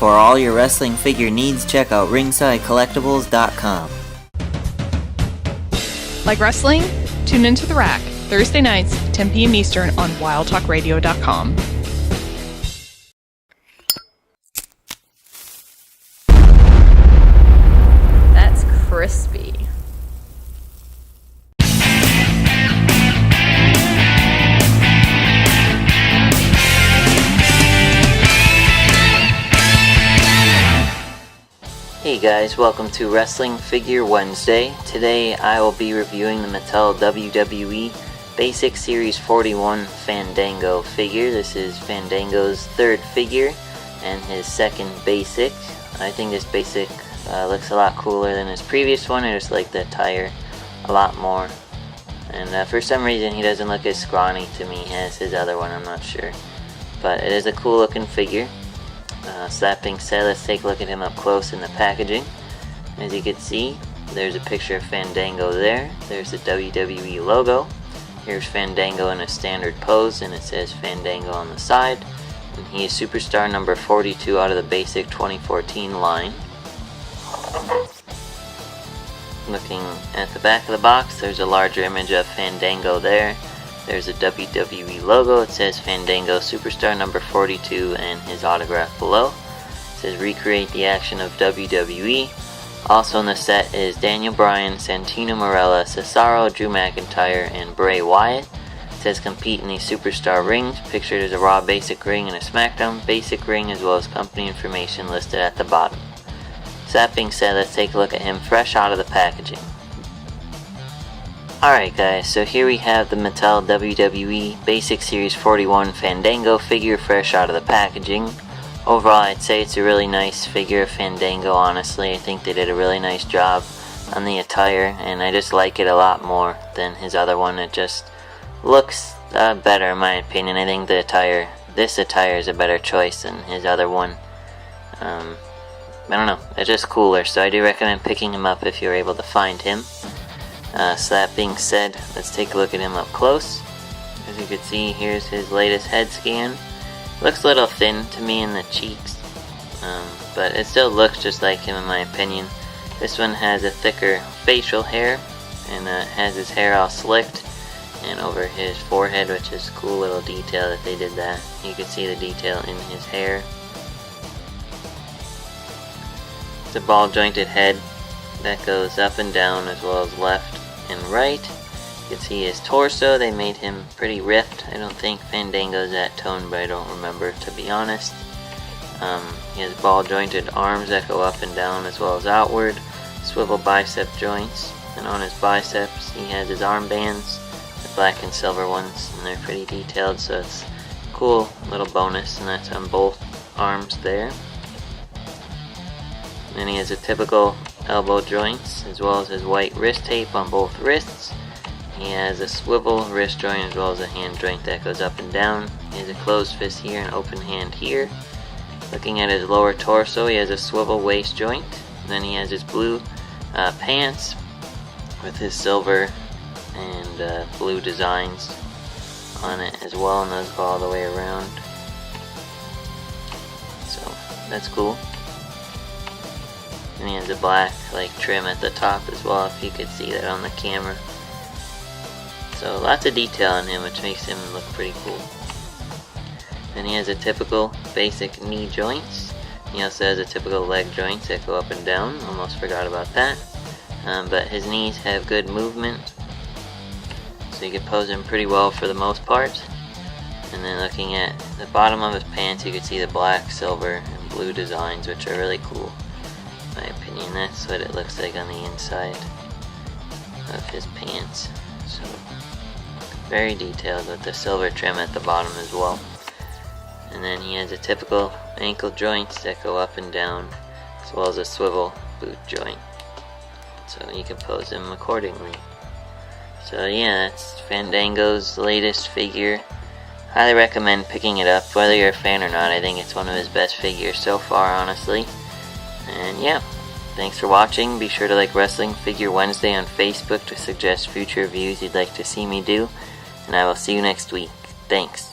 For all your wrestling figure needs, check out ringsidecollectibles.com. Like wrestling? Tune into The Rack, Thursday nights, 10 p.m. Eastern on wildtalkradio.com. That's crispy. Hey guys, welcome to Wrestling Figure Wednesday. Today I will be reviewing the Mattel WWE Basic Series 41 Fandango figure. This is Fandango's third figure and his second basic. I think this basic looks a lot cooler than his previous one. I just like the attire a lot more. And for some reason he doesn't look as scrawny to me as his other one, I'm not sure. But it is a cool looking figure. So that being said, let's take a look at him up close in the packaging. As you can see, there's a picture of Fandango there. There's the WWE logo. Here's Fandango in a standard pose, and it says Fandango on the side. And he is superstar number 42 out of the basic 2014 line. Looking at the back of the box, there's a larger image of Fandango there. There's a WWE logo. It says Fandango Superstar number 42 and his autograph below. It says recreate the action of WWE. Also in the set is Daniel Bryan, Santino Marella, Cesaro, Drew McIntyre, and Bray Wyatt. It says compete in the Superstar rings. Pictured as a Raw basic ring and a SmackDown basic ring, as well as company information listed at the bottom. So that being said, let's take a look at him fresh out of the packaging. Alright guys, so here we have the Mattel WWE Basic Series 41 Fandango figure fresh out of the packaging. Overall, I'd say it's a really nice figure of Fandango, honestly. I think they did a really nice job on the attire, and I just like it a lot more than his other one. It just looks better in my opinion. I think this attire is a better choice than his other one. I don't know, it's just cooler, so I do recommend picking him up if you're able to find him. So that being said, let's take a look at him up close. As you can see, here's his latest head scan. Looks a little thin to me in the cheeks, but it still looks just like him in my opinion. This one has a thicker facial hair, and has his hair all slicked, and over his forehead, which is a cool little detail that they did that. You can see the detail in his hair. It's a ball jointed head that goes up and down as well as left and right. You can see his torso. They made him pretty ripped. I don't think Fandango's that toned, but I don't remember, to be honest. He has ball jointed arms that go up and down as well as outward, swivel bicep joints, and on his biceps he has his armbands, the black and silver ones, and they're pretty detailed, so it's a cool little bonus, and that's on both arms there. And then he has a typical elbow joints, as well as his white wrist tape on both wrists. He has a swivel wrist joint as well as a hand joint that goes up and down. He has a closed fist here and open hand here. Looking at his lower torso, he has a swivel waist joint. And then he has his blue pants with his silver and blue designs on it as well, and those go all the way around. So that's cool. And he has a black trim at the top as well, if you could see that on the camera. So lots of detail on him, which makes him look pretty cool. Then he has a typical basic knee joints. He also has a typical leg joints that go up and down. Almost forgot about that. But his knees have good movement, so you can pose him pretty well for the most part. And then looking at the bottom of his pants, you can see the black, silver, and blue designs, which are really cool. In my opinion, that's what it looks like on the inside of his pants. So very detailed with the silver trim at the bottom as well. And then he has a typical ankle joints that go up and down, as well as a swivel boot joint, so you can pose him accordingly. So yeah, that's Fandango's latest figure. Highly recommend picking it up, whether you're a fan or not. I think it's one of his best figures so far, honestly. And yeah, thanks for watching. Be sure to like Wrestling Figure Wednesday on Facebook to suggest future reviews you'd like to see me do. And I will see you next week. Thanks.